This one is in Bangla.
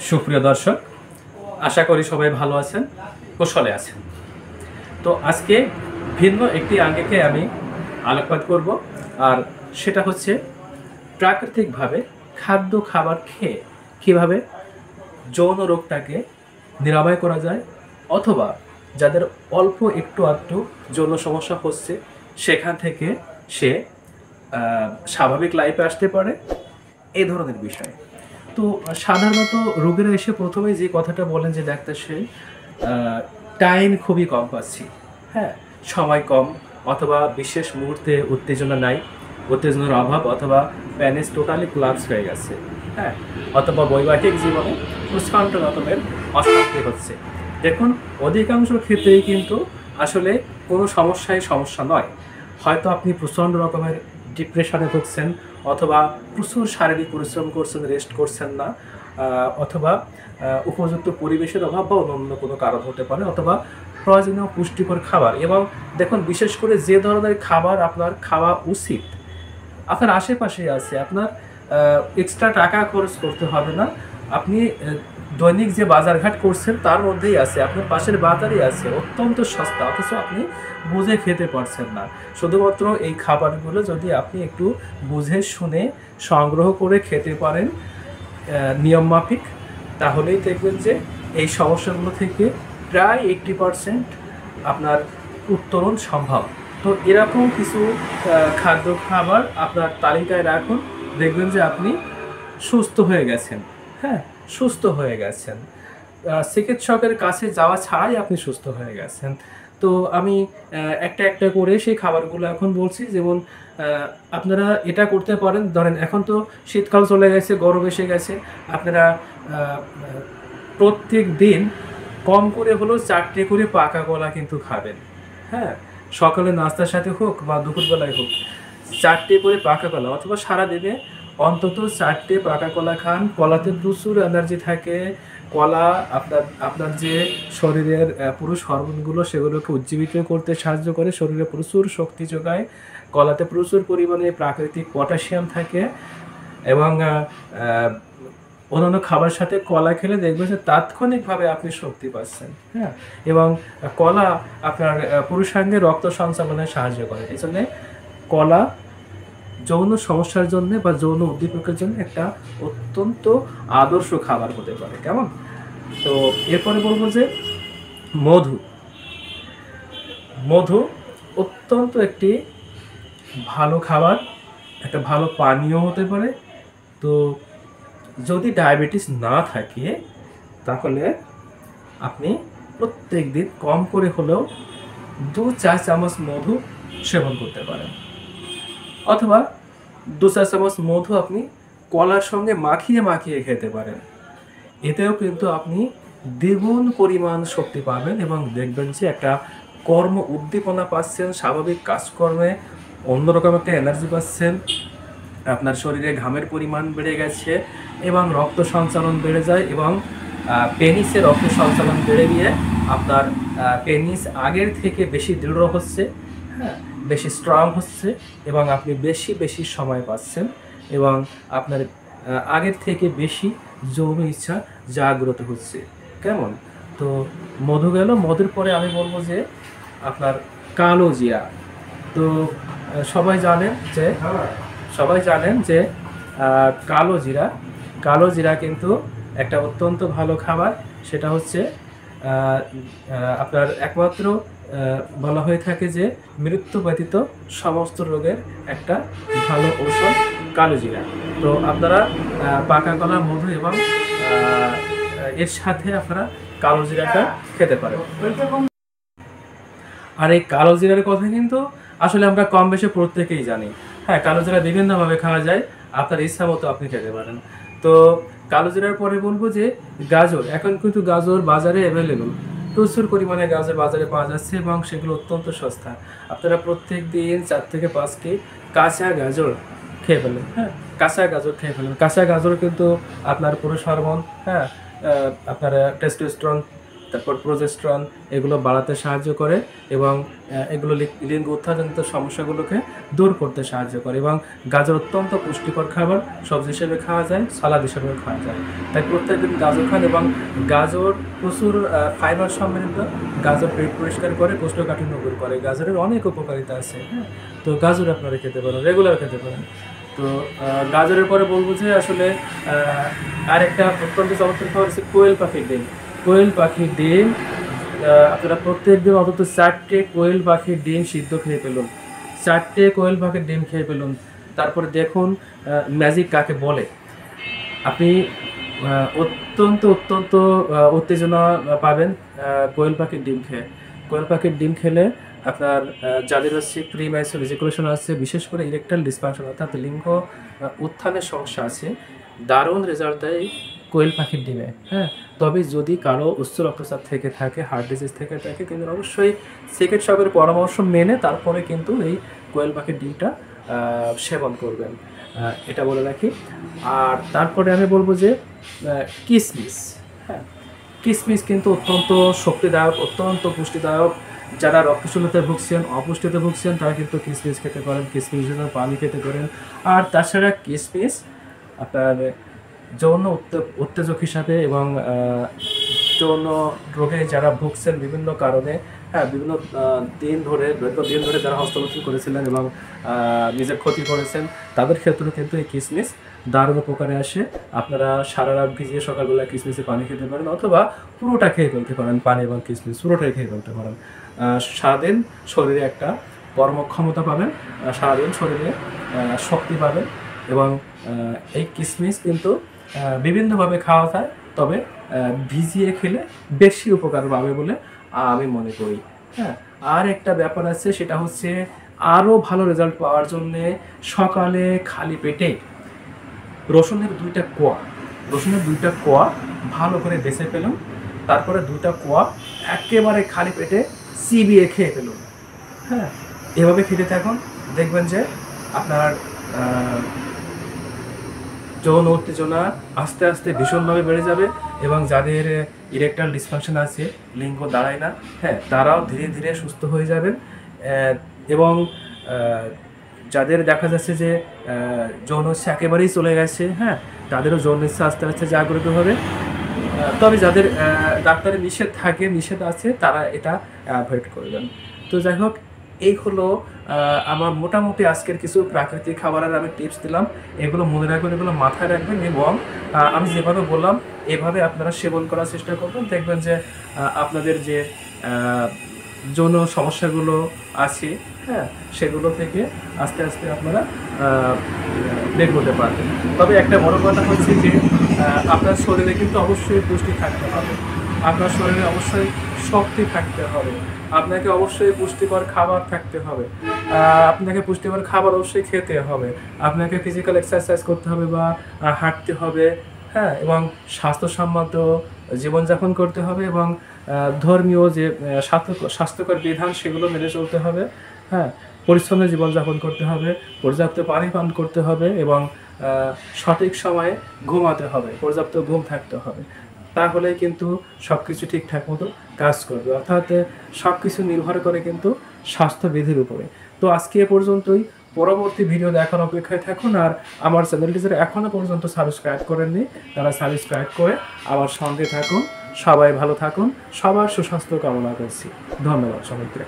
সুপ্রিয় দর্শক, আশা করি সবাই ভালো আছেন, কুশলে আছেন। তো আজকে ভিন্ন একটি আঙ্গিকে আমি আলোকপাত করব, আর সেটা হচ্ছে প্রাকৃতিকভাবে খাদ্য খাবার খেয়ে কীভাবে যৌন রোগটাকে নিরাময় করা যায়, অথবা যাদের অল্প একটু আধটু যৌন সমস্যা হচ্ছে সেখান থেকে সে স্বাভাবিক লাইফে আসতে পারে, এই ধরনের বিষয়। তো সাধারণত রোগীরা এসে প্রথমেই যে কথাটা বলেন যে ডাক্তার সাহেব, টাইম খুবই কম পাচ্ছি, হ্যাঁ, সময় কম, অথবা বিশেষ মুহূর্তে উত্তেজনা নাই, উত্তেজনার অভাব, অথবা প্যানিস টোটালি কোলাপস হয়ে গেছে, হ্যাঁ, অথবা বৈবাহিক জীবনে প্রচণ্ড রকমের অশান্তি হচ্ছে। দেখুন, অধিকাংশ ক্ষেত্রেই কিন্তু আসলে কোনো সমস্যা নয়। হয়তো আপনি প্রচণ্ড রকমের ডিপ্রেশনে ভুগছেন, অথবা প্রচুর শারীরিক পরিশ্রম করছেন, রেস্ট করছেন না, অথবা উপযুক্ত পরিবেশের অভাব বা অন্য কোনো কারণ হতে পারে, অথবা প্রয়োজনীয় পুষ্টিকর খাবার। এবং দেখুন, বিশেষ করে যে ধরনের খাবার আপনার খাওয়া উচিত আপনার আশেপাশে আছে, আপনার এক্সট্রা টাকা খরচ করতে হবে না, আপনি দৈনিক যে বাজারঘাট করছেন তার মধ্যেই আছে, আপনার পাশের বাজারই আছে, অত্যন্ত সস্তা, অথচ আপনি বুঝে খেতে পারছেন না। শুধুমাত্র এই খাবারগুলো যদি আপনি একটু বুঝে শুনে সংগ্রহ করে খেতে পারেন নিয়ম মাফিক, তাহলেই দেখবেন যে এই সমস্যাগুলো থেকে প্রায় 80% আপনার উত্তরণ সম্ভব। তো এরকম কিছু খাদ্য খাবার আপনার তালিকায় রাখুন, দেখবেন যে আপনি সুস্থ হয়ে গেছেন, হ্যাঁ, সুস্থ হয়ে গেছেন, চিকিৎসকের কাছে যাওয়া ছাড়াই আপনি সুস্থ হয়ে গেছেন। তো আমি একটা একটা করে সেই খাবারগুলো এখন বলছি। যেমন আপনারা এটা করতে পারেন, ধরেন এখন তো শীতকাল চলে গেছে, গরম এসে গেছে, আপনারা প্রত্যেক দিন কম করে হলেও 4টে করে পাকা কলা কিন্তু খাবেন, হ্যাঁ, সকালে নাস্তার সাথে হোক বা দুপুরবেলায় হোক, 4টে করে পাকা কলা, অথবা সারাদিনে অন্তত 4টে পাকা কলা খান। কলাতে প্রচুর এনার্জি থাকে। কলা আপনার যে শরীরের পুরুষ হরমোনগুলো সেগুলোকে উজ্জীবিত করতে সাহায্য করে, শরীরে প্রচুর শক্তি যোগায়। কলাতে প্রচুর পরিমাণে প্রাকৃতিক পটাশিয়াম থাকে, এবং অন্যান্য খাবার সাথে কলা খেলে দেখবেন যে তাৎক্ষণিকভাবে আপনি শক্তি পাচ্ছেন, হ্যাঁ, এবং কলা আপনার পুরুষাঙ্গে রক্ত সঞ্চালনে সাহায্য করে। এই জন্যে কলা যৌন সমস্যার জন্য বা যৌন উদ্দীপকের জন্য একটা অত্যন্ত আদর্শ খাবার হতে পারে। কেমন? তো এরপরে বলবো যে মধু মধু অত্যন্ত একটি ভালো খাবার, একটা ভালো পানীয় হতে পারে। তো যদি ডায়াবেটিস না থাকে তাহলে আপনি প্রত্যেক দিন কম করে হলেও 2 চা চামচ মধু সেবন করতে পারেন, অথবা 2 চা চামচ মধু আপনি কলার সঙ্গে মাখিয়ে খেতে পারেন। এতেও কিন্তু আপনি দ্বিগুণ পরিমাণ শক্তি পাবেন, এবং দেখবেন যে একটা কর্ম উদ্দীপনা পাচ্ছেন, স্বাভাবিক কাজকর্মে অন্যরকম একটা এনার্জি পাচ্ছেন, আপনার শরীরে ঘামের পরিমাণ বেড়ে গেছে, এবং রক্ত সঞ্চালন বেড়ে যায়, এবং পেনিসে রক্ত সঞ্চালন বেড়ে গিয়ে আপনার পেনিস আগের থেকে বেশি দৃঢ় হচ্ছে, হ্যাঁ, বেশি স্ট্রং হচ্ছে, এবং আপনি বেশি সময় পাচ্ছেন, এবং আপনার আগের থেকে বেশি যৌন ইচ্ছা জাগ্রত হচ্ছে। কেমন? তো মধু গেল। মধুর পরে আমি বলবো যে আপনার কালো জিরা। তো সবাই জানেন যে কালো জিরা কিন্তু একটা অত্যন্ত ভালো খাবার। সেটা হচ্ছে আপনার একমাত্র বলা হয়ে থাকে যে মৃত্যু ব্যতীত সমস্ত রোগের একটা ভালো ঔষধ কালো জিরা। তো আপনারা পাকা কলা, মধু এবং এর সাথে আপনারা কালো জিরাটা খেতে পারেন। আর এই কালো জিরার কথা কিন্তু আসলে আমরা কম বেশি প্রত্যেকেই জানি। হ্যাঁ, কালো জিরা বিভিন্নভাবে খাওয়া যায়, আপনার ইচ্ছা মতো আপনি খেতে পারেন। তো কালো জিরার পরে বলবো যে গাজর। এখন কিন্তু গাজর বাজারে অ্যাভেলেবল, প্রচুর পরিমাণে গাজর বাজারে পাওয়া যাচ্ছে, এবং সেগুলো অত্যন্ত সস্তা। আপনারা প্রত্যেক দিন 4 থেকে 5টি কাঁচা গাজর খেয়ে ফেলেন, হ্যাঁ, কাঁচা গাজর কিন্তু আপনার পুরুষ হরমোন, হ্যাঁ, আপনার টেস্টোস্টেরন, তারপর প্রোজেস্টেরন, এগুলো বাড়াতে সাহায্য করে, এবং এগুলো লিঙ্গ উত্থানজনিত সমস্যাগুলোকে দূর করতে সাহায্য করে। এবং গাজর অত্যন্ত পুষ্টিকর খাবার, সবজি হিসেবে খাওয়া যায়, সালাদ হিসেবেও খাওয়া যায়। তাই প্রত্যেকদিন গাজর খান। এবং গাজর প্রচুর ফাইবার সমৃদ্ধ, গাজর পেট পরিষ্কার করে, কোষ্ঠকাঠিন্য দূর করে, গাজরের অনেক উপকারিতা আছে। হ্যাঁ, তো গাজর আপনারা খেতে পারেন, রেগুলার খেতে পারেন। তো গাজরের পরে বলবো যে আসলে আরেকটা অত্যন্ত চমৎকার খাবার হচ্ছে কোয়েল পাখির ডিম। কোয়েল পাখির ডিম আপনারা প্রত্যেকদিন অন্তত 4টে কোয়েল পাখির ডিম সিদ্ধ খেয়ে ফেলুন, 4টে কোয়েল পাখির ডিম খেয়ে ফেলুন। তারপরে দেখুন ম্যাজিক কাকে বলে। আপনি অত্যন্ত অত্যন্ত উত্তেজনা পাবেন কোয়েল পাখির ডিম খেয়ে। কোয়েল পাখির ডিম খেলে আপনার যাদের হচ্ছে প্রিম্যাচুর ইজাকুলেশন আছে, বিশেষ করে ইরেকটাইল ডিসফাংশন অর্থাৎ লিঙ্গ উত্থানের সমস্যা আছে, দারুণ রেজাল্ট দেয় কোয়েল পাখির ডিমে। হ্যাঁ, তবে যদি কারো উচ্চ রক্তচাপ থেকে থাকে, হার্ট ডিজিজ থেকে থাকে, কিন্তু অবশ্যই চিকিৎসকের পরামর্শ মেনে তারপরে কিন্তু এই কোয়েল পাখির ডিমটা সেবন করবেন, এটা বলে রাখি। আর তারপরে আমি বলবো যে কিশমিশ। হ্যাঁ, কিশমিশ কিন্তু অত্যন্ত শক্তিদায়ক, অত্যন্ত পুষ্টিদায়ক। যারা রক্তশূন্যতায় ভুগছেন, অপুষ্টিতে ভুগছেন, তারা কিন্তু কিশমিশ খেতে পারেন, কিশমিশ পানি খেতে পারেন। আর তাছাড়া কিশমিশ আপনার যৌন উত্তেজক হিসাবে এবং যৌন রোগে যারা ভুগছেন বিভিন্ন কারণে, হ্যাঁ, বিভিন্ন দিন ধরে যারা হস্তমৈথুন করেছিলেন এবং নিজের ক্ষতি করেছেন, তাদের ক্ষেত্রেও কিন্তু এই কিশমিশ দারুণ উপকারে আসে। আপনারা সারা রাত ভিজিয়ে সকালবেলা কিশমিশে পানি খেতে পারেন, অথবা পুরোটা খেয়ে ফেলতে পারেন, পানি এবং কিশমিশ পুরোটাই খেয়ে ফেলতে পারেন। সারাদিন শরীরে একটা কর্মক্ষমতা পাবেন, সারাদিন শরীরে শক্তি পাবেন। এবং এই কিশমিশ কিন্তু বিভিন্নভাবে খাওয়া যায়, তবে ভিজিয়ে খেলে বেশি উপকার পাবে বলে আমি মনে করি। হ্যাঁ, আর একটা ব্যাপার আছে, সেটা হচ্ছে আরও ভালো রেজাল্ট পাওয়ার জন্যে সকালে খালি পেটে রসুনের 2টা কোয়া ভালো করে বেছে ফেলুন। তারপরে 2টা কোয়া একেবারে খালি পেটে চিবিয়ে খেয়ে ফেলুন। হ্যাঁ, এভাবে খেতে থাকুন, দেখবেন যে আপনার যৌন উত্তেজনা আস্তে আস্তে ভীষণভাবে বেড়ে যাবে। এবং যাদের ইরেকটাইল ডিসফাংশন আছে, লিঙ্গ দাঁড়ায় না, হ্যাঁ, তারাও ধীরে ধীরে সুস্থ হয়ে যাবেন। এবং যাদের দেখা যাচ্ছে যে যৌন ইচ্ছা একেবারেই চলে গেছে, হ্যাঁ, তাদেরও যৌন ইচ্ছা আস্তে আস্তে জাগ্রত হবে। তবে যাদের ডাক্তারের নিষেধ আছে, তারা এটা অ্যাভয়েড করবেন। তো যাই হোক, এই হলো আমার মোটামুটি আজকের কিছু প্রাকৃতিক খাবারের আমি টিপস দিলাম। এগুলো মনে রাখবেন, এগুলো মাথায় রাখবেন, এবং আমি যেভাবে বললাম এভাবে আপনারা সেবন করার চেষ্টা করবেন। দেখবেন যে আপনাদের যে যৌন সমস্যাগুলো আছে, হ্যাঁ, সেগুলো থেকে আস্তে আস্তে আপনারা বের হতে পারবেন। তবে একটা বড় কথা হচ্ছে যে আপনার শরীরে কিন্তু অবশ্যই পুষ্টি থাকতে হবে, আপনার শরীরে অবশ্যই শক্তি থাকতে হবে, আপনাকে অবশ্যই পুষ্টিকর খাবার থাকতে হবে, আপনাকে পুষ্টিকর খাবার অবশ্যই খেতে হবে, আপনাকে ফিজিক্যাল এক্সারসাইজ করতে হবে বা হাঁটতে হবে, হ্যাঁ, এবং স্বাস্থ্যসম্মত জীবনযাপন করতে হবে, এবং ধর্মীয় যে স্বাস্থ্যকর বিধান সেগুলো মেনে চলতে হবে। হ্যাঁ, পরিচ্ছন্ন জীবনযাপন করতে হবে, পর্যাপ্ত পানি পান করতে হবে, এবং সঠিক সময়ে ঘুমাতে হবে, পর্যাপ্ত ঘুম থাকতে হবে। তাহলেই কিন্তু সব কিছু ঠিকঠাক মতো কাজ করবে। অর্থাৎ সব কিছু নির্ভর করে কিন্তু স্বাস্থ্যবিধির উপরে। তো আজকে এ পর্যন্তই। পরবর্তী ভিডিও দেখার অপেক্ষায় থাকুন। আর আমার চ্যানেলটি যারা এখনও পর্যন্ত সাবস্ক্রাইব করেননি, তারা সাবস্ক্রাইব করে আমার সঙ্গে থাকুন। সবাই ভালো থাকুন, সবার সুস্বাস্থ্য কামনা করছি। ধন্যবাদ সবাইকে।